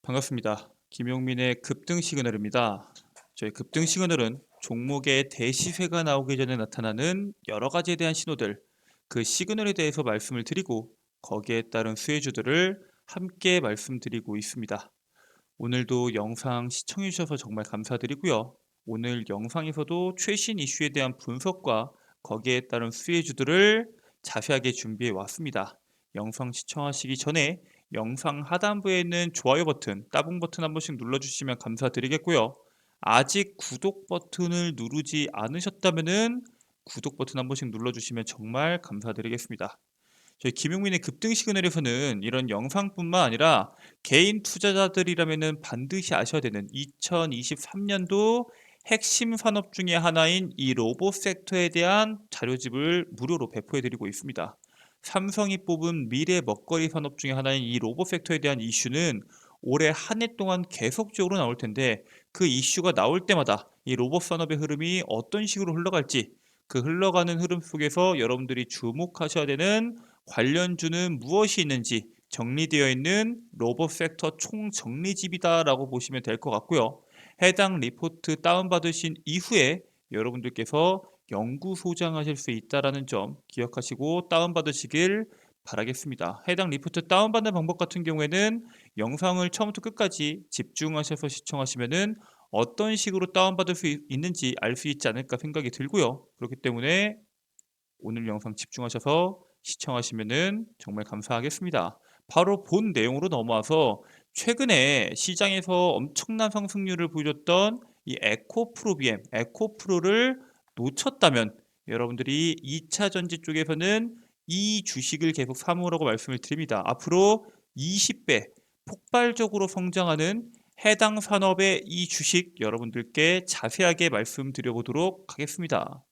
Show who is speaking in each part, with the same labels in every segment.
Speaker 1: 반갑습니다. 김용민의 급등 시그널입니다. 저희 급등 시그널은 종목의 대시세가 나오기 전에 나타나는 여러 가지에 대한 신호들, 그 시그널에 대해서 말씀을 드리고 거기에 따른 수혜주들을 함께 말씀드리고 있습니다. 오늘도 영상 시청해 주셔서 정말 감사드리고요. 오늘 영상에서도 최신 이슈에 대한 분석과 거기에 따른 수혜주들을 자세하게 준비해 왔습니다. 영상 시청하시기 전에 영상 하단부에 있는 좋아요 버튼, 따봉 버튼 한 번씩 눌러주시면 감사드리겠고요. 아직 구독 버튼을 누르지 않으셨다면 구독 버튼 한 번씩 눌러주시면 정말 감사드리겠습니다. 저희 김용민의 급등 시그널에서는 이런 영상뿐만 아니라 개인 투자자들이라면 반드시 아셔야 되는 2023년도 핵심 산업 중에 하나인 이 로봇 섹터에 대한 자료집을 무료로 배포해드리고 있습니다. 삼성이 뽑은 미래 먹거리 산업 중에 하나인 이 로봇 섹터에 대한 이슈는 올해 한 해 동안 계속적으로 나올 텐데, 그 이슈가 나올 때마다 이 로봇 산업의 흐름이 어떤 식으로 흘러갈지, 그 흘러가는 흐름 속에서 여러분들이 주목하셔야 되는 관련주는 무엇이 있는지 정리되어 있는 로봇 섹터 총정리집이다라고 보시면 될 것 같고요. 해당 리포트 다운받으신 이후에 여러분들께서 연구 소장하실 수 있다는 점 기억하시고 다운받으시길 바라겠습니다. 해당 리포트 다운받는 방법 같은 경우에는 영상을 처음부터 끝까지 집중하셔서 시청하시면 어떤 식으로 다운받을 수 있는지 알 수 있지 않을까 생각이 들고요. 그렇기 때문에 오늘 영상 집중하셔서 시청하시면 정말 감사하겠습니다. 바로 본 내용으로 넘어와서 최근에 시장에서 엄청난 상승률을 보여줬던 이 에코프로 에코프로를 놓쳤다면 여러분들이 2차 전지 쪽에서는 이 주식을 계속 사모으라고 말씀을 드립니다. 앞으로 20배 폭발적으로 성장하는 해당 산업의 이 주식 여러분들께 자세하게 말씀드려보도록 하겠습니다.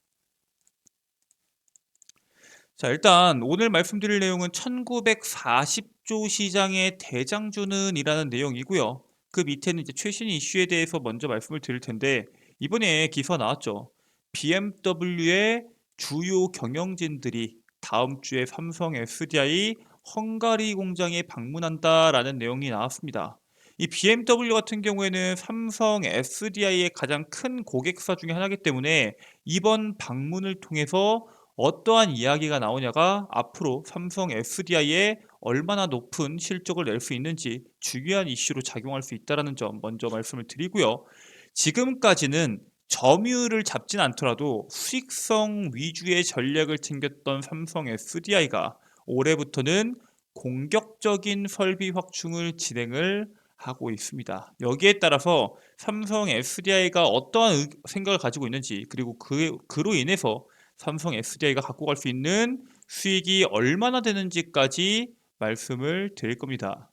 Speaker 1: 자, 일단 오늘 말씀드릴 내용은 1940조 시장의 대장주는이라는 내용이고요. 그 밑에는 이제 최신 이슈에 대해서 먼저 말씀을 드릴 텐데, 이번에 기사 나왔죠. BMW의 주요 경영진들이 다음 주에 삼성 SDI 헝가리 공장에 방문한다라는 내용이 나왔습니다. 이 BMW 같은 경우에는 삼성 SDI의 가장 큰 고객사 중에 하나이기 때문에 이번 방문을 통해서 어떠한 이야기가 나오냐가 앞으로 삼성 SDI에 얼마나 높은 실적을 낼 수 있는지 중요한 이슈로 작용할 수 있다는 점 먼저 말씀을 드리고요. 지금까지는 점유율을 잡진 않더라도 수익성 위주의 전략을 챙겼던 삼성 SDI가 올해부터는 공격적인 설비 확충을 진행을 하고 있습니다. 여기에 따라서 삼성 SDI가 어떠한 생각을 가지고 있는지, 그리고 그로 인해서 삼성 SDI가 갖고 갈 수 있는 수익이 얼마나 되는지까지 말씀을 드릴 겁니다.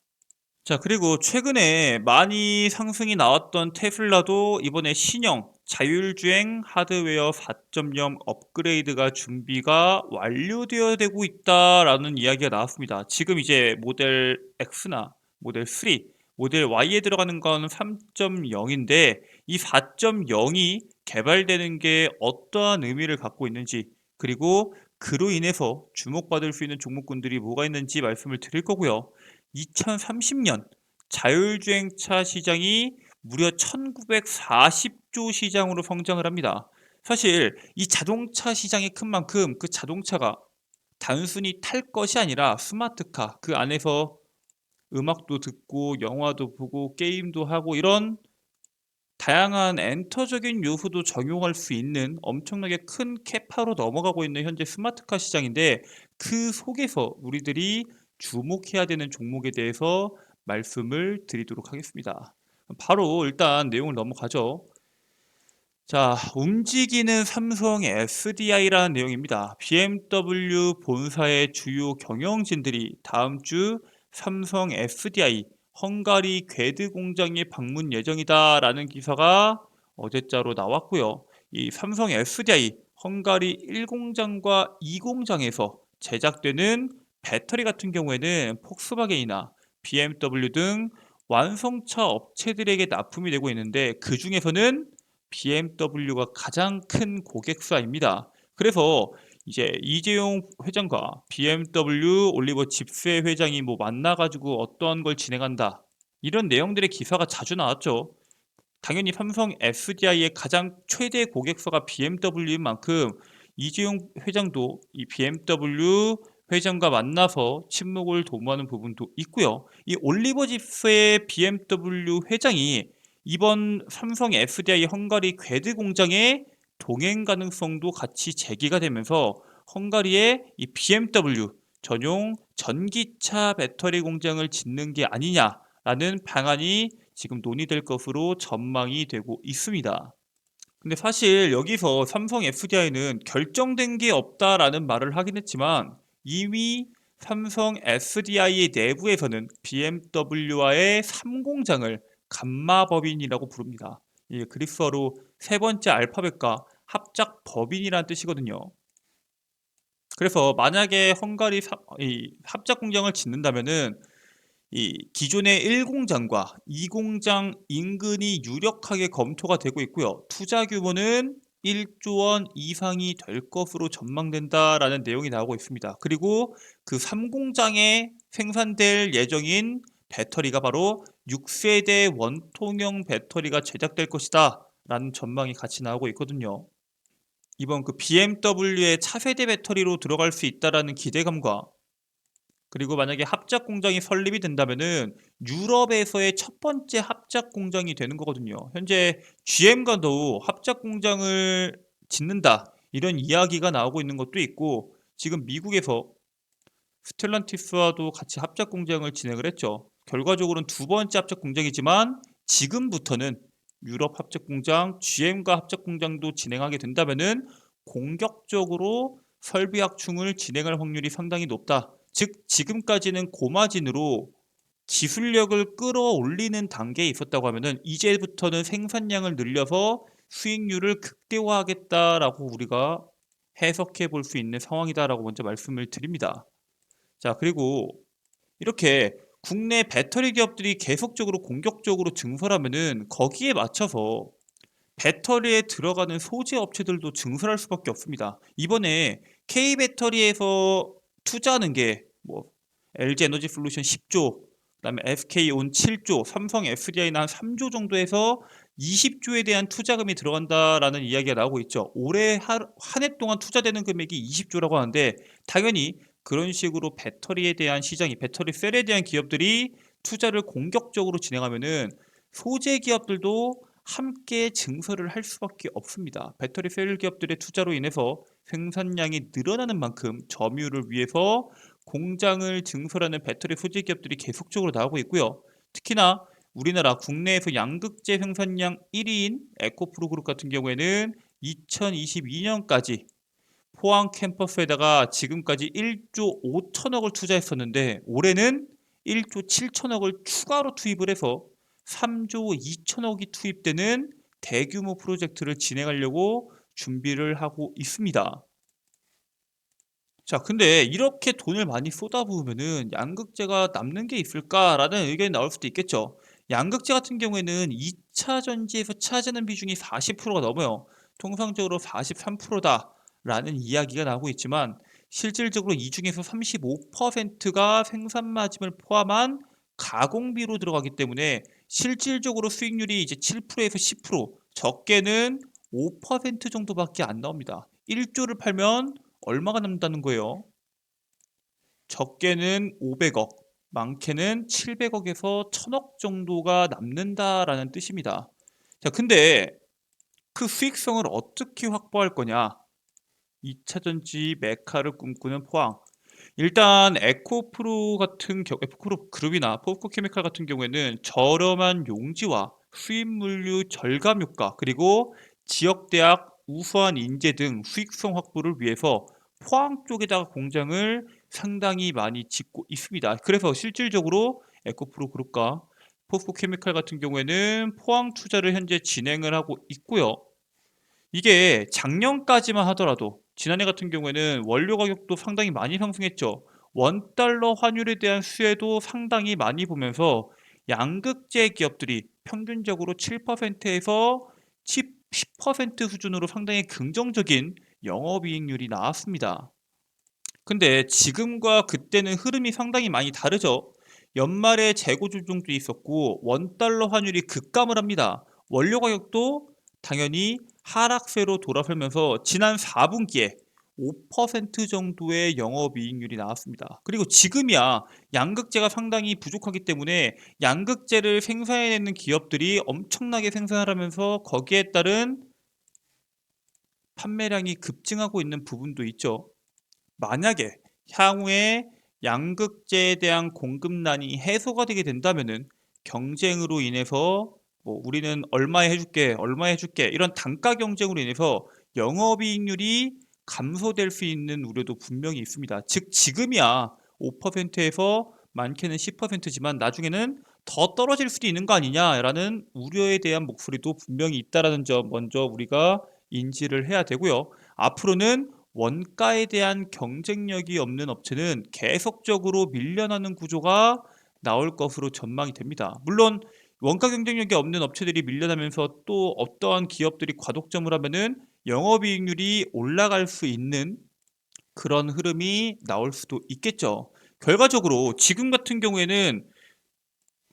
Speaker 1: 자, 그리고 최근에 많이 상승이 나왔던 테슬라도 이번에 신형 자율주행 하드웨어 4.0 업그레이드가 준비가 완료되어야 되고 있다라는 이야기가 나왔습니다. 지금 이제 모델 X나 모델 3, 모델 Y에 들어가는 건 3.0인데 이 4.0이 개발되는 게 어떠한 의미를 갖고 있는지, 그리고 그로 인해서 주목받을 수 있는 종목군들이 뭐가 있는지 말씀을 드릴 거고요. 2030년 자율주행차 시장이 무려 1940조 시장으로 성장을 합니다. 사실 이 자동차 시장이 큰 만큼 그 자동차가 단순히 탈 것이 아니라 스마트카, 그 안에서 음악도 듣고 영화도 보고 게임도 하고 이런 다양한 엔터적인 요소도 적용할 수 있는 엄청나게 큰 캐파로 넘어가고 있는 현재 스마트카 시장인데, 그 속에서 우리들이 주목해야 되는 종목에 대해서 말씀을 드리도록 하겠습니다. 바로 일단 내용을 넘어가죠. 자, 움직이는 삼성 SDI라는 내용입니다. BMW 본사의 주요 경영진들이 다음 주 삼성 SDI 헝가리 괴드 공장에 방문 예정이다라는 기사가 어제자로 나왔고요. 이 삼성 SDI 헝가리 1공장과 2공장에서 제작되는 배터리 같은 경우에는 폭스바겐이나 BMW 등 완성차 업체들에게 납품이 되고 있는데, 그 중에서는 BMW가 가장 큰 고객사입니다. 그래서 이제 이재용 회장과 BMW 올리버 집세 회장이 뭐 만나가지고 어떠한 걸 진행한다, 이런 내용들의 기사가 자주 나왔죠. 당연히 삼성 SDI의 가장 최대 고객사가 BMW인 만큼 이재용 회장도 이 BMW 회장과 만나서 친목을 도모하는 부분도 있고요. 이 올리버 집스의 BMW 회장이 이번 삼성 SDI 헝가리 궤드 공장의 동행 가능성도 같이 제기가 되면서 헝가리에 이 BMW 전용 전기차 배터리 공장을 짓는 게 아니냐라는 방안이 지금 논의될 것으로 전망이 되고 있습니다. 근데 사실 여기서 삼성 SDI는 결정된 게 없다라는 말을 하긴 했지만 이미 삼성 SDI 내부에서는 BMW와의 3공장을 감마법인이라고 부릅니다. 이 그리스어로 세 번째 알파벳과 합작 법인이라는 뜻이거든요. 그래서 만약에 헝가리 이 합작 공장을 짓는다면은 이 기존의 1공장과 2공장 인근이 유력하게 검토가 되고 있고요. 투자 규모는 1조 원 이상이 될 것으로 전망된다라는 내용이 나오고 있습니다. 그리고 그 3공장에 생산될 예정인 배터리가 바로 6세대 원통형 배터리가 제작될 것이다 라는 전망이 같이 나오고 있거든요. 이번 그 BMW의 차세대 배터리로 들어갈 수 있다라는 기대감과 그리고 만약에 합작 공장이 설립이 된다면은 유럽에서의 첫 번째 합작 공장이 되는 거거든요. 현재 GM과도 합작 공장을 짓는다 이런 이야기가 나오고 있는 것도 있고 지금 미국에서 스텔란티스와도 같이 합작 공장을 진행을 했죠. 결과적으로는 두 번째 합작 공장이지만 지금부터는 유럽 합작 공장, GM과 합작 공장도 진행하게 된다면은 공격적으로 설비 확충을 진행할 확률이 상당히 높다. 즉 지금까지는 고마진으로 기술력을 끌어올리는 단계에 있었다고 하면은 이제부터는 생산량을 늘려서 수익률을 극대화하겠다라고 우리가 해석해 볼 수 있는 상황이다라고 먼저 말씀을 드립니다. 자, 그리고 이렇게 국내 배터리 기업들이 계속적으로 공격적으로 증설하면은 거기에 맞춰서 배터리에 들어가는 소재 업체들도 증설할 수밖에 없습니다. 이번에 K배터리에서 투자하는 게 뭐 LG 에너지 솔루션 10조, 그다음에 SK온 7조, 삼성 SDI는 한 3조 정도에서 20조에 대한 투자금이 들어간다라는 이야기가 나오고 있죠. 올해 한 해 동안 투자되는 금액이 20조라고 하는데 당연히 그런 식으로 배터리에 대한 시장이 배터리 셀에 대한 기업들이 투자를 공격적으로 진행하면은 소재 기업들도 함께 증설을 할 수밖에 없습니다. 배터리 셀 기업들의 투자로 인해서 생산량이 늘어나는 만큼 점유율을 위해서 공장을 증설하는 배터리 소재 기업들이 계속적으로 나오고 있고요. 특히나 우리나라 국내에서 양극재 생산량 1위인 에코프로 그룹 같은 경우에는 2022년까지 포항 캠퍼스에다가 지금까지 1조 5천억을 투자했었는데 올해는 1조 7천억을 추가로 투입을 해서 3조 2천억이 투입되는 대규모 프로젝트를 진행하려고 준비를 하고 있습니다. 자, 근데 이렇게 돈을 많이 쏟아부으면은 양극재가 남는 게 있을까라는 의견이 나올 수도 있겠죠. 양극재 같은 경우에는 2차 전지에서 차지하는 비중이 40%가 넘어요. 통상적으로 43%다라는 이야기가 나오고 있지만 실질적으로 이 중에서 35%가 생산 마진을 포함한 가공비로 들어가기 때문에 실질적으로 수익률이 이제 7%에서 10%, 적게는 5% 정도밖에 안 나옵니다. 1조를 팔면 얼마가 남는다는 거예요? 적게는 500억, 많게는 700억에서 1000억 정도가 남는다라는 뜻입니다. 자, 근데 그 수익성을 어떻게 확보할 거냐? 2차 전지 메카를 꿈꾸는 포항. 일단 에코프로 그룹이나 포스코케미칼 같은 경우에는 저렴한 용지와 수입 물류 절감 효과 그리고 지역 대학 우수한 인재 등 수익성 확보를 위해서 포항 쪽에다가 공장을 상당히 많이 짓고 있습니다. 그래서 실질적으로 에코프로 그룹과 포스코케미칼 같은 경우에는 포항 투자를 현재 진행을 하고 있고요. 이게 작년까지만 하더라도 지난해 같은 경우에는 원료 가격도 상당히 많이 상승했죠. 원달러 환율에 대한 수혜도 상당히 많이 보면서 양극재 기업들이 평균적으로 7%에서 10% 수준으로 상당히 긍정적인 영업이익률이 나왔습니다. 근데 지금과 그때는 흐름이 상당히 많이 다르죠. 연말에 재고 조정도 있었고 원달러 환율이 급감을 합니다. 원료 가격도 당연히 하락세로 돌아서면서 지난 4분기에 5% 정도의 영업이익률이 나왔습니다. 그리고 지금이야 양극재가 상당히 부족하기 때문에 양극재를 생산해내는 기업들이 엄청나게 생산을 하면서 거기에 따른 판매량이 급증하고 있는 부분도 있죠. 만약에 향후에 양극재에 대한 공급난이 해소가 되게 된다면은 경쟁으로 인해서 뭐 우리는 얼마에 해줄게, 얼마에 해줄게 이런 단가 경쟁으로 인해서 영업이익률이 감소될 수 있는 우려도 분명히 있습니다. 즉 지금이야 5%에서 많게는 10%지만 나중에는 더 떨어질 수도 있는 거 아니냐라는 우려에 대한 목소리도 분명히 있다라는 점 먼저 우리가 인지를 해야 되고요. 앞으로는 원가에 대한 경쟁력이 없는 업체는 계속적으로 밀려나는 구조가 나올 것으로 전망이 됩니다. 물론 원가 경쟁력이 없는 업체들이 밀려나면서 또 어떠한 기업들이 과독점을 하면은 영업이익률이 올라갈 수 있는 그런 흐름이 나올 수도 있겠죠. 결과적으로 지금 같은 경우에는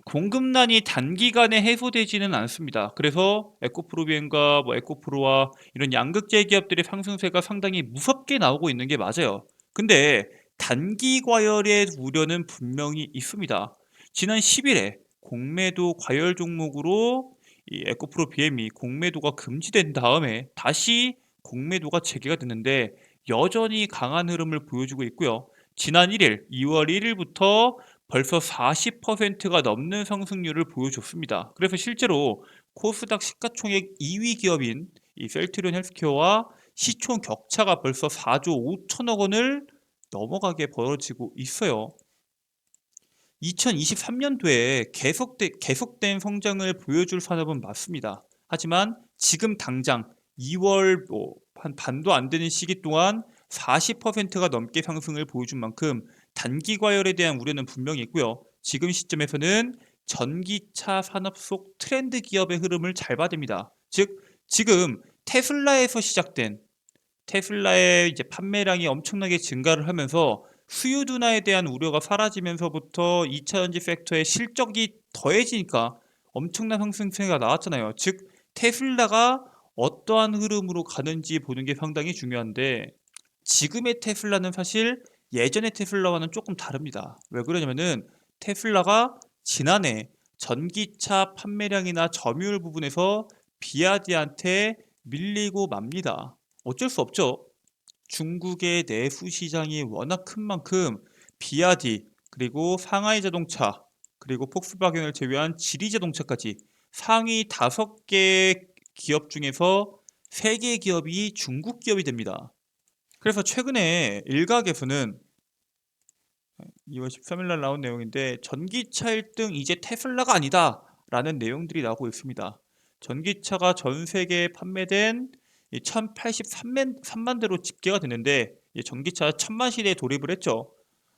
Speaker 1: 공급난이 단기간에 해소되지는 않습니다. 그래서 에코프로비엔과 뭐 에코프로와 이런 양극재 기업들의 상승세가 상당히 무섭게 나오고 있는 게 맞아요. 근데 단기 과열의 우려는 분명히 있습니다. 지난 10일에 공매도 과열 종목으로 이 에코프로 BM이 공매도가 금지된 다음에 다시 공매도가 재개가 됐는데 여전히 강한 흐름을 보여주고 있고요. 지난 1일, 2월 1일부터 벌써 40%가 넘는 상승률을 보여줬습니다. 그래서 실제로 코스닥 시가총액 2위 기업인 이 셀트리온 헬스케어와 시총 격차가 벌써 4조 5천억 원을 넘어가게 벌어지고 있어요. 2023년도에 계속된 성장을 보여줄 산업은 맞습니다. 하지만 지금 당장 2월 한 반도 안 되는 시기 동안 40%가 넘게 상승을 보여준 만큼 단기 과열에 대한 우려는 분명히 있고요. 지금 시점에서는 전기차 산업 속 트렌드 기업의 흐름을 잘 봐야 됩니다. 즉 지금 테슬라에서 시작된 테슬라의 이제 판매량이 엄청나게 증가를 하면서 수요 둔화에 대한 우려가 사라지면서부터 2차전지 섹터의 실적이 더해지니까 엄청난 상승세가 나왔잖아요. 즉 테슬라가 어떠한 흐름으로 가는지 보는 게 상당히 중요한데 지금의 테슬라는 사실 예전의 테슬라와는 조금 다릅니다. 왜 그러냐면은 테슬라가 지난해 전기차 판매량이나 점유율 부분에서 비아디한테 밀리고 맙니다. 어쩔 수 없죠. 중국의 내수 시장이 워낙 큰 만큼 비아디 그리고 상하이 자동차 그리고 폭스바겐을 제외한 지리 자동차까지 상위 5개 기업 중에서 3개 기업이 중국 기업이 됩니다. 그래서 최근에 일각에서는 2월 13일 날 나온 내용인데 전기차 1등 이제 테슬라가 아니다 라는 내용들이 나오고 있습니다. 전기차가 전 세계에 판매된 1083만 대로 집계가 됐는데 전기차 1000만 시대에 돌입을 했죠.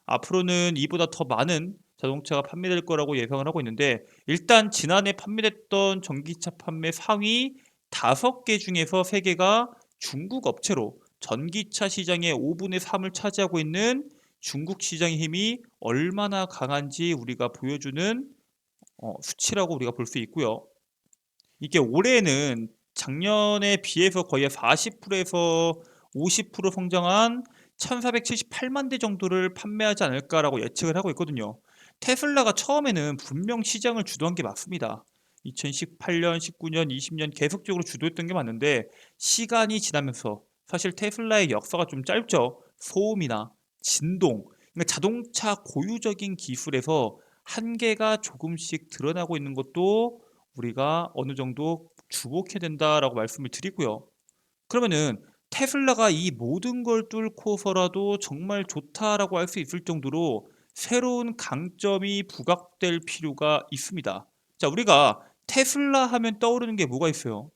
Speaker 1: 앞으로는 이보다 더 많은 자동차가 판매될 거라고 예상을 하고 있는데 일단 지난해 판매됐던 전기차 판매 상위 5개 중에서 3개가 중국 업체로 전기차 시장의 5분의 3을 차지하고 있는 중국 시장의 힘이 얼마나 강한지 우리가 보여주는 수치라고 우리가 볼 수 있고요. 이게 올해는 작년에 비해서 거의 40%에서 50% 성장한 1478만 대 정도를 판매하지 않을까라고 예측을 하고 있거든요. 테슬라가 처음에는 분명 시장을 주도한 게 맞습니다. 2018년, 19년, 20년 계속적으로 주도했던 게 맞는데 시간이 지나면서 사실 테슬라의 역사가 좀 짧죠. 소음이나 진동, 그러니까 자동차 고유적인 기술에서 한계가 조금씩 드러나고 있는 것도 우리가 어느 정도 주목해야 된다라고 말씀을 드리고요. 그러면은 테슬라가 이 모든 걸 뚫고서라도 정말 좋다라고 할 수 있을 정도로 새로운 강점이 부각될 필요가 있습니다. 자, 우리가 테슬라 하면 떠오르는 게 뭐가 있어요?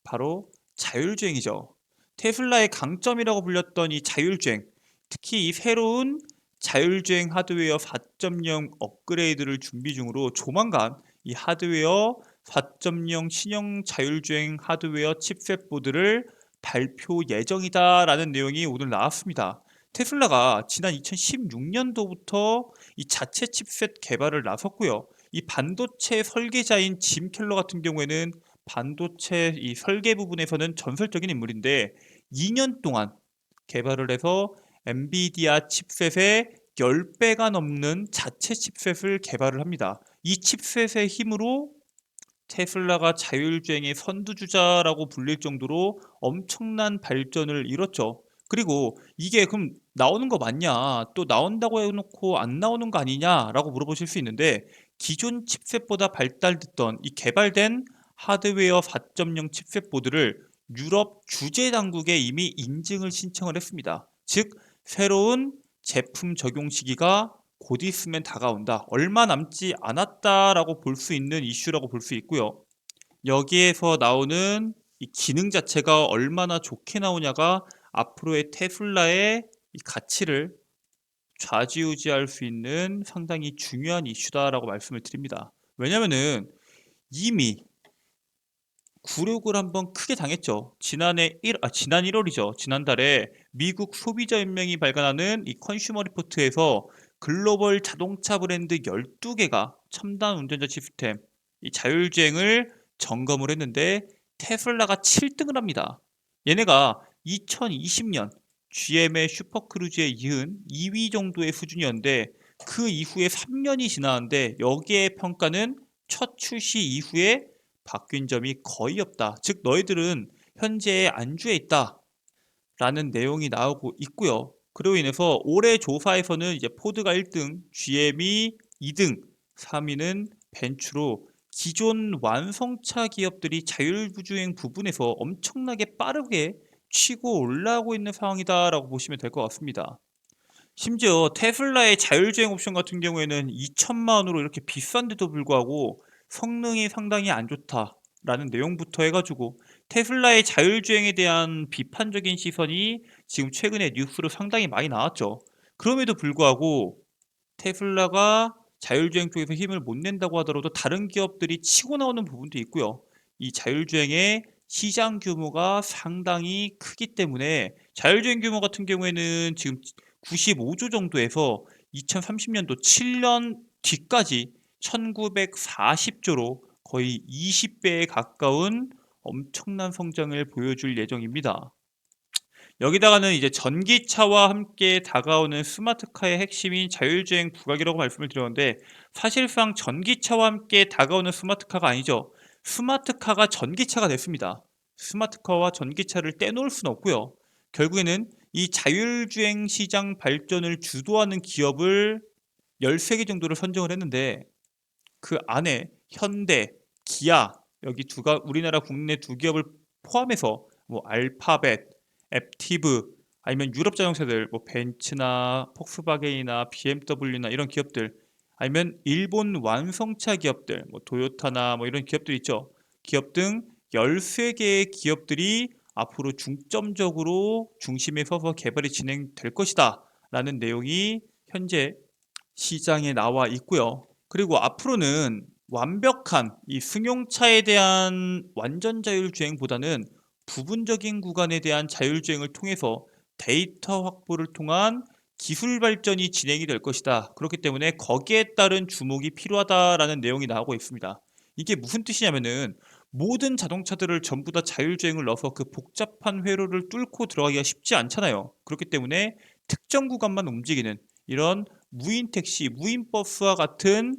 Speaker 1: 바로 자율주행이죠. 테슬라의 강점이라고 불렸던 이 자율주행, 특히 이 새로운 자율주행 하드웨어 4.0 업그레이드를 준비 중으로 조만간 이 하드웨어 4.0 신형 자율주행 하드웨어 칩셋 보드를 발표 예정이다라는 내용이 오늘 나왔습니다. 테슬라가 지난 2016년도부터 이 자체 칩셋 개발을 나섰고요. 이 반도체 설계자인 짐 켈러 같은 경우에는 반도체 이 설계 부분에서는 전설적인 인물인데 2년 동안 개발을 해서 엔비디아 칩셋의 10배가 넘는 자체 칩셋을 개발을 합니다. 이 칩셋의 힘으로 테슬라가 자율주행의 선두주자라고 불릴 정도로 엄청난 발전을 이뤘죠. 그리고 이게 그럼 나오는 거 맞냐? 또 나온다고 해놓고 안 나오는 거 아니냐라고 물어보실 수 있는데 기존 칩셋보다 발달됐던 이 개발된 하드웨어 4.0 칩셋 보드를 유럽 주재 당국에 이미 인증을 신청을 했습니다. 즉 새로운 제품 적용 시기가 곧 있으면 다가온다. 얼마 남지 않았다라고 볼 수 있는 이슈라고 볼 수 있고요. 여기에서 나오는 이 기능 자체가 얼마나 좋게 나오냐가 앞으로의 테슬라의 이 가치를 좌지우지할 수 있는 상당히 중요한 이슈다라고 말씀을 드립니다. 왜냐면은 이미 굴욕을 한번 크게 당했죠. 지난 1월이죠. 지난달에 미국 소비자연맹이 발간하는 이 컨슈머 리포트에서 글로벌 자동차 브랜드 12개가 첨단 운전자 시스템, 이 자율주행을 점검을 했는데 테슬라가 7등을 합니다. 얘네가 2020년 GM의 슈퍼크루즈에 이은 2위 정도의 수준이었는데 그 이후에 3년이 지났는데 여기에 평가는 첫 출시 이후에 바뀐 점이 거의 없다. 즉 너희들은 현재 안주해 있다. 라는 내용이 나오고 있고요. 그로 인해서 올해 조사에서는 이제 포드가 1등, GM이 2등, 3위는 벤츠로 기존 완성차 기업들이 자율주행 부분에서 엄청나게 빠르게 치고 올라오고 있는 상황이다라고 보시면 될 것 같습니다. 심지어 테슬라의 자율주행 옵션 같은 경우에는 2천만 원으로 이렇게 비싼데도 불구하고 성능이 상당히 안 좋다라는 내용부터 해가지고 테슬라의 자율주행에 대한 비판적인 시선이 지금 최근에 뉴스로 상당히 많이 나왔죠. 그럼에도 불구하고 테슬라가 자율주행 쪽에서 힘을 못 낸다고 하더라도 다른 기업들이 치고 나오는 부분도 있고요. 이 자율주행의 시장 규모가 상당히 크기 때문에 자율주행 규모 같은 경우에는 지금 95조 정도에서 2030년도 7년 뒤까지 1940조로 거의 20배에 가까운 엄청난 성장을 보여줄 예정입니다. 여기다가는 이제 전기차와 함께 다가오는 스마트카의 핵심인 자율주행 부각이라고 말씀을 드렸는데 사실상 전기차와 함께 다가오는 스마트카가 아니죠. 스마트카가 전기차가 됐습니다. 스마트카와 전기차를 떼놓을 수는 없고요. 결국에는 이 자율주행 시장 발전을 주도하는 기업을 13개 정도를 선정을 했는데 그 안에 현대, 기아 여기 우리나라 국내 두 기업을 포함해서 뭐 알파벳, 앱티브 아니면 유럽 자동차들 뭐 벤츠나 폭스바겐이나 BMW나 이런 기업들 아니면 일본 완성차 기업들 뭐 도요타나 뭐 이런 기업들 있죠. 기업 등 13개의 기업들이 앞으로 중점적으로 중심에 서서 개발이 진행될 것이다 라는 내용이 현재 시장에 나와 있고요. 그리고 앞으로는 완벽한 이 승용차에 대한 완전 자율주행보다는 부분적인 구간에 대한 자율주행을 통해서 데이터 확보를 통한 기술 발전이 진행이 될 것이다. 그렇기 때문에 거기에 따른 주목이 필요하다라는 내용이 나오고 있습니다. 이게 무슨 뜻이냐면은 모든 자동차들을 전부 다 자율주행을 넣어서 그 복잡한 회로를 뚫고 들어가기가 쉽지 않잖아요. 그렇기 때문에 특정 구간만 움직이는 이런 무인 택시, 무인 버스와 같은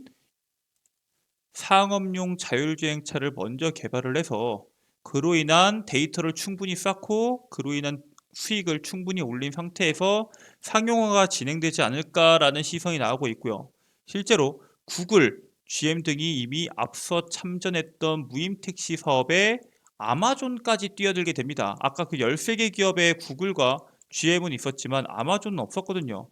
Speaker 1: 상업용 자율주행차를 먼저 개발을 해서 그로 인한 데이터를 충분히 쌓고 그로 인한 수익을 충분히 올린 상태에서 상용화가 진행되지 않을까라는 시선이 나오고 있고요. 실제로 구글, GM 등이 이미 앞서 참전했던 무인 택시 사업에 아마존까지 뛰어들게 됩니다. 아까 그 13개 기업의 구글과 GM은 있었지만 아마존은 없었거든요.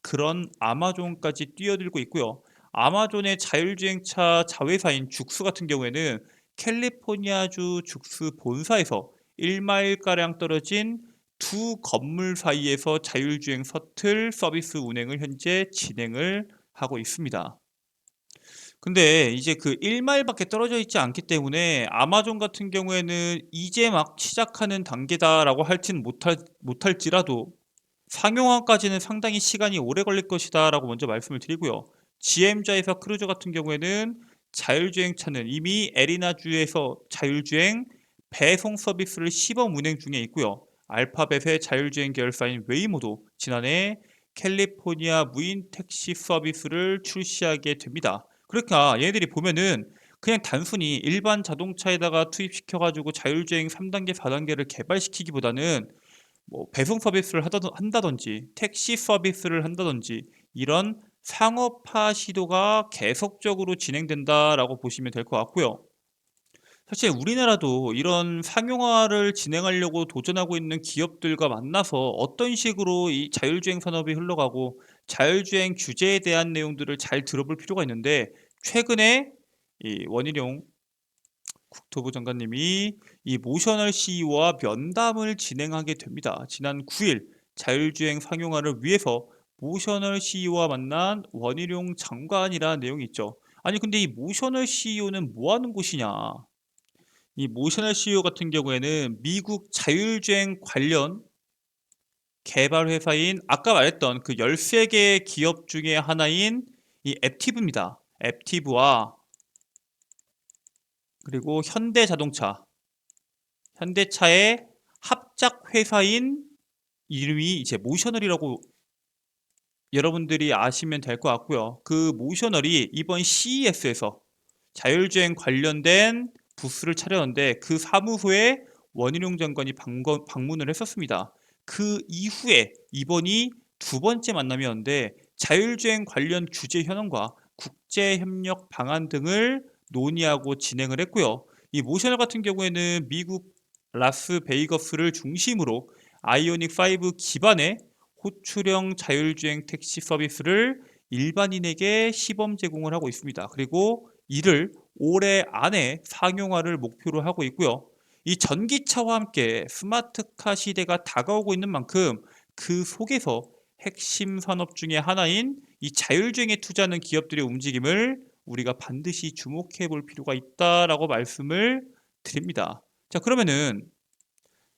Speaker 1: 그런 아마존까지 뛰어들고 있고요. 아마존의 자율주행차 자회사인 죽스 같은 경우에는 캘리포니아주 죽스 본사에서 1마일가량 떨어진 두 건물 사이에서 자율주행 셔틀 서비스 운행을 현재 진행을 하고 있습니다. 근데 이제 그 1마일밖에 떨어져 있지 않기 때문에 아마존 같은 경우에는 이제 막 시작하는 단계다라고 할지는 못할지라도 상용화까지는 상당히 시간이 오래 걸릴 것이다 라고 먼저 말씀을 드리고요. GM자에서 크루저 같은 경우에는 자율주행차는 이미 애리나주에서 자율주행 배송 서비스를 시범 운행 중에 있고요. 알파벳의 자율주행 계열사인 웨이모도 지난해 캘리포니아 무인 택시 서비스를 출시하게 됩니다. 그러니까 얘네들이 보면은 그냥 단순히 일반 자동차에다가 투입시켜가지고 자율주행 3단계, 4단계를 개발시키기보다는 뭐 배송 서비스를 한다든지 택시 서비스를 한다든지 이런 상업화 시도가 계속적으로 진행된다라고 보시면 될 것 같고요. 사실 우리나라도 이런 상용화를 진행하려고 도전하고 있는 기업들과 만나서 어떤 식으로 이 자율주행 산업이 흘러가고 자율주행 규제에 대한 내용들을 잘 들어볼 필요가 있는데, 최근에 이 원희룡 국토부 장관님이 이 모셔널 CEO와 면담을 진행하게 됩니다. 지난 9일 자율주행 상용화를 위해서 모셔널 CEO와 만난 원희룡 장관이라는 내용이 있죠. 아니 근데 이 모셔널 CEO는 뭐 하는 곳이냐? 이 모셔널 CEO 같은 경우에는 미국 자율주행 관련 개발 회사인 아까 말했던 그 13개 기업 중에 하나인 이 앱티브입니다. 앱티브와 그리고 현대차의 합작 회사인 이름이 이제 모셔널이라고 여러분들이 아시면 될 것 같고요. 그 모셔널이 이번 CES에서 자율주행 관련된 부스를 차렸는데 그 사무소에 원희룡 장관이 방문을 했었습니다. 그 이후에 이번이 두 번째 만남이었는데 자율주행 관련 규제 현황과 국제협력 방안 등을 논의하고 진행을 했고요. 이 모셔널 같은 경우에는 미국 라스베이거스를 중심으로 아이오닉 5 기반의 호출형 자율주행 택시 서비스를 일반인에게 시범 제공을 하고 있습니다. 그리고 이를 올해 안에 상용화를 목표로 하고 있고요. 이 전기차와 함께 스마트카 시대가 다가오고 있는 만큼 그 속에서 핵심 산업 중에 하나인 이 자율주행에 투자하는 기업들의 움직임을 우리가 반드시 주목해 볼 필요가 있다라고 말씀을 드립니다. 자, 그러면은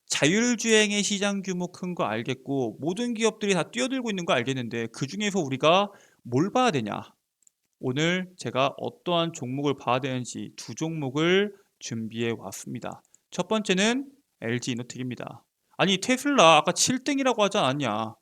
Speaker 1: 자율주행의 시장 규모 큰 거 알겠고 모든 기업들이 다 뛰어들고 있는 거 알겠는데 그중에서 우리가 뭘 봐야 되냐? 오늘 제가 어떠한 종목을 봐야 되는지 두 종목을 준비해 왔습니다. 첫 번째는 LG 이노텍입니다. 아니 테슬라 아까 7등이라고 하지 않았냐?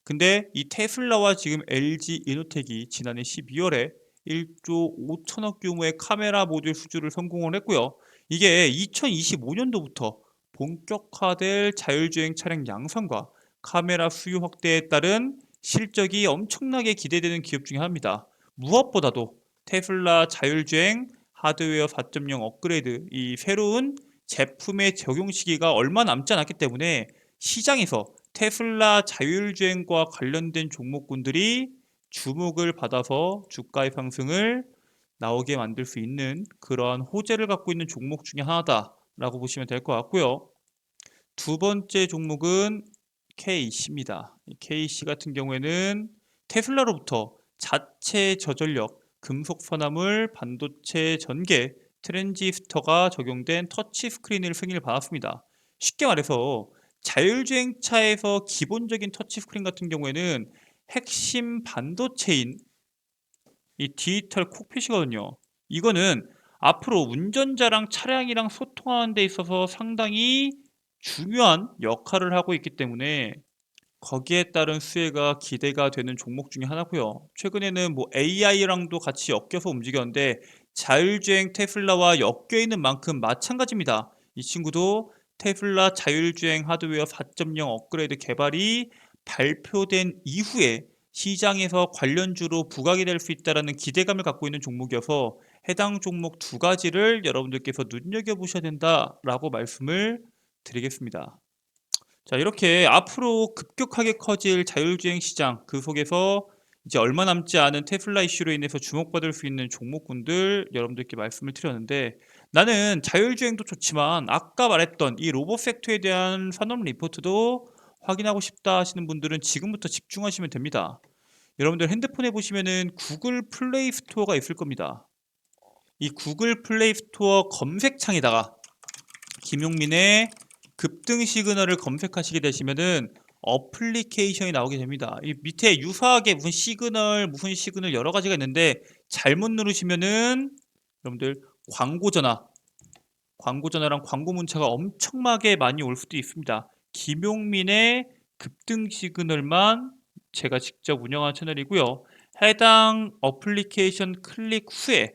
Speaker 1: 근데 이 테슬라와 지금 LG 이노텍이 지난해 12월에 1조 5천억 규모의 카메라 모듈 수주를 성공을 했고요. 이게 2025년도부터 본격화될 자율주행 차량 양산과 카메라 수요 확대에 따른 실적이 엄청나게 기대되는 기업 중에 하나입니다. 무엇보다도 테슬라 자율주행 하드웨어 4.0 업그레이드 이 새로운 제품의 적용 시기가 얼마 남지 않았기 때문에 시장에서 테슬라 자율주행과 관련된 종목군들이 주목을 받아서 주가의 상승을 나오게 만들 수 있는 그러한 호재를 갖고 있는 종목 중에 하나다라고 보시면 될 것 같고요. 두 번째 종목은 KC입니다. KC 같은 경우에는 테슬라로부터 자체 저전력, 금속 산화물, 반도체 전개, 트랜지스터가 적용된 터치 스크린을 승인을 받았습니다. 쉽게 말해서 자율주행차에서 기본적인 터치 스크린 같은 경우에는 핵심 반도체인 이 디지털 콕핏이거든요. 이거는 앞으로 운전자랑 차량이랑 소통하는 데 있어서 상당히 중요한 역할을 하고 있기 때문에 거기에 따른 수혜가 기대가 되는 종목 중에 하나고요. 최근에는 뭐 AI랑도 같이 엮여서 움직였는데 자율주행 테슬라와 엮여 있는 만큼 마찬가지입니다. 이 친구도 테슬라 자율주행 하드웨어 4.0 업그레이드 개발이 발표된 이후에 시장에서 관련주로 부각이 될 수 있다는 기대감을 갖고 있는 종목이어서 해당 종목 두 가지를 여러분들께서 눈여겨보셔야 된다라고 말씀을 드리겠습니다. 자, 이렇게 앞으로 급격하게 커질 자율주행 시장, 그 속에서 이제 얼마 남지 않은 테슬라 이슈로 인해서 주목받을 수 있는 종목군들 여러분들께 말씀을 드렸는데, 나는 자율주행도 좋지만 아까 말했던 이 로봇 섹터에 대한 산업 리포트도 확인하고 싶다 하시는 분들은 지금부터 집중하시면 됩니다. 여러분들 핸드폰에 보시면은 구글 플레이 스토어가 있을 겁니다. 이 구글 플레이 스토어 검색창에다가 김용민의 급등 시그널을 검색하시게 되시면은 어플리케이션이 나오게 됩니다. 이 밑에 유사하게 무슨 시그널 여러 가지가 있는데 잘못 누르시면은 여러분들 광고 전화, 광고 전화랑 광고 문자가 엄청나게 많이 올 수도 있습니다. 김용민의 급등 시그널만 제가 직접 운영한 채널이고요. 해당 어플리케이션 클릭 후에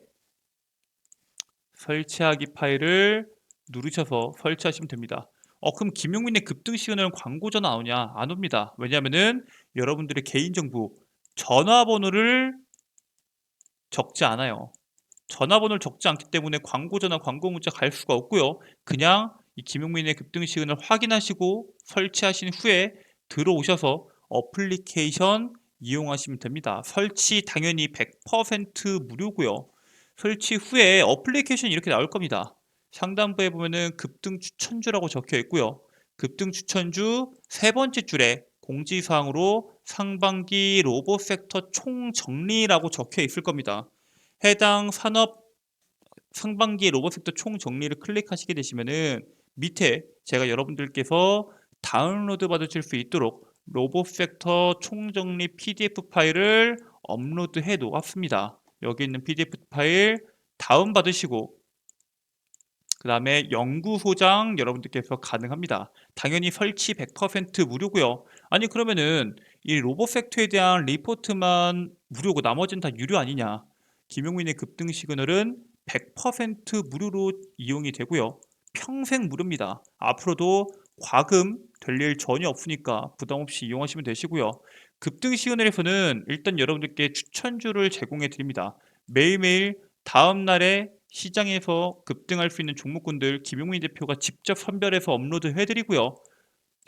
Speaker 1: 설치하기 파일을 누르셔서 설치하시면 됩니다. 그럼 김용민의 급등 시그널은 광고 전화 나오냐? 안 옵니다. 왜냐하면은 여러분들의 개인정보, 전화번호를 적지 않아요. 전화번호를 적지 않기 때문에 광고 전화, 광고 문자 갈 수가 없고요. 그냥 이 김용민의 급등 시그널 확인하시고 설치하신 후에 들어오셔서 어플리케이션 이용하시면 됩니다. 설치 당연히 100% 무료고요. 설치 후에 어플리케이션이 이렇게 나올 겁니다. 상단부에 보면은 급등 추천주라고 적혀 있고요. 급등 추천주 세 번째 줄에 공지사항으로 상반기 로봇 섹터 총정리라고 적혀 있을 겁니다. 해당 산업 상반기 로봇 섹터 총정리를 클릭하시게 되시면은 밑에 제가 여러분들께서 다운로드 받으실 수 있도록 로봇 섹터 총정리 PDF 파일을 업로드해 놓았습니다. 여기 있는 PDF 파일 다운 받으시고 그 다음에 연구소장 여러분들께서 가능합니다. 당연히 설치 100% 무료고요. 아니 그러면은 이 로봇 섹터에 대한 리포트만 무료고 나머지는 다 유료 아니냐? 김용민의 급등 시그널은 100% 무료로 이용이 되고요. 평생 무료입니다. 앞으로도 과금 될 일 전혀 없으니까 부담 없이 이용하시면 되시고요. 급등 시그널에서는 일단 여러분들께 추천주를 제공해 드립니다. 매일매일 다음 날에 시장에서 급등할 수 있는 종목군들 김용민 대표가 직접 선별해서 업로드 해드리고요.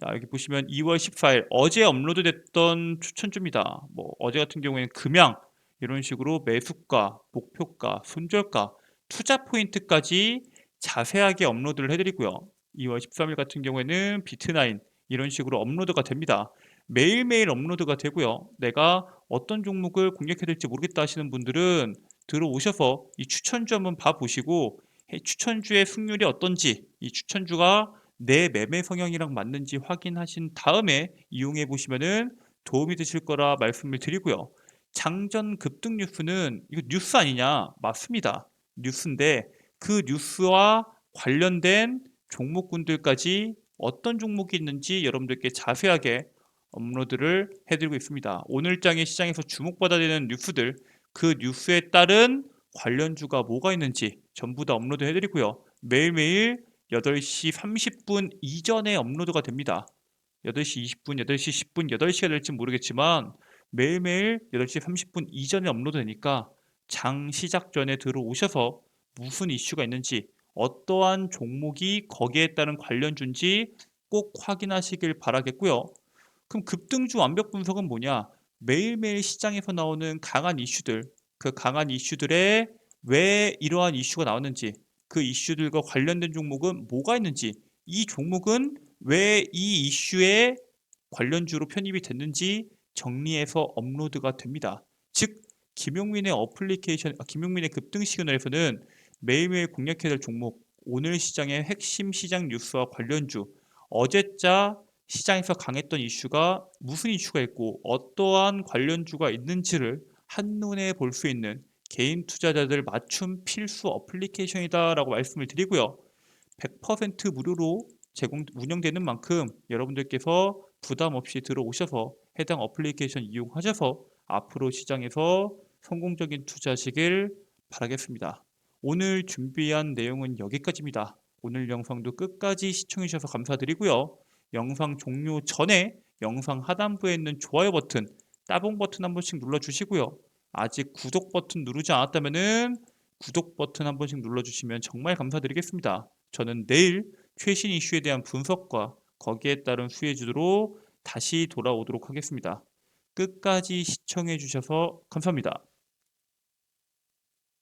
Speaker 1: 자, 여기 보시면 2월 14일 어제 업로드됐던 추천주입니다. 뭐 어제 같은 경우에는 금양 이런 식으로 매수가, 목표가, 손절가, 투자 포인트까지 자세하게 업로드를 해드리고요. 2월 13일 같은 경우에는 비트나인 이런 식으로 업로드가 됩니다. 매일매일 업로드가 되고요. 내가 어떤 종목을 공략해야 될지 모르겠다 하시는 분들은 들어오셔서 이 추천주 한번 봐보시고 추천주의 승률이 어떤지 이 추천주가 내 매매 성향이랑 맞는지 확인하신 다음에 이용해 보시면은 도움이 되실 거라 말씀을 드리고요. 장전 급등 뉴스는 이거 뉴스 아니냐? 맞습니다. 뉴스인데 그 뉴스와 관련된 종목군들까지 어떤 종목이 있는지 여러분들께 자세하게 업로드를 해드리고 있습니다. 오늘장의 시장에서 주목받아야 되는 뉴스들, 그 뉴스에 따른 관련주가 뭐가 있는지 전부 다 업로드 해드리고요. 매일매일 8시 30분 이전에 업로드가 됩니다. 8시 20분, 8시 10분, 8시가 될지 모르겠지만 매일매일 8시 30분 이전에 업로드 되니까 장 시작 전에 들어오셔서 무슨 이슈가 있는지 어떠한 종목이 거기에 따른 관련주인지 꼭 확인하시길 바라겠고요. 그럼 급등주 완벽 분석은 뭐냐? 매일매일 시장에서 나오는 강한 이슈들, 그 강한 이슈들에 왜 이러한 이슈가 나왔는지, 그 이슈들과 관련된 종목은 뭐가 있는지, 이 종목은 왜 이 이슈에 관련주로 편입이 됐는지 정리해서 업로드가 됩니다. 즉, 김용민의 급등 시그널에서는 매일매일 공략해야 될 종목, 오늘 시장의 핵심 시장 뉴스와 관련주, 어제자 시장에서 강했던 이슈가 무슨 이슈가 있고 어떠한 관련주가 있는지를 한눈에 볼 수 있는 개인 투자자들 맞춤 필수 어플리케이션이다라고 말씀을 드리고요. 100% 무료로 운영되는 만큼 여러분들께서 부담 없이 들어오셔서 해당 어플리케이션 이용하셔서 앞으로 시장에서 성공적인 투자하시길 바라겠습니다. 오늘 준비한 내용은 여기까지입니다. 오늘 영상도 끝까지 시청해 주셔서 감사드리고요. 영상 종료 전에 영상 하단부에 있는 좋아요 버튼, 따봉 버튼 한 번씩 눌러주시고요. 아직 구독 버튼 누르지 않았다면 구독 버튼 한 번씩 눌러주시면 정말 감사드리겠습니다. 저는 내일 최신 이슈에 대한 분석과 거기에 따른 수혜주로 다시 돌아오도록 하겠습니다. 끝까지 시청해 주셔서 감사합니다.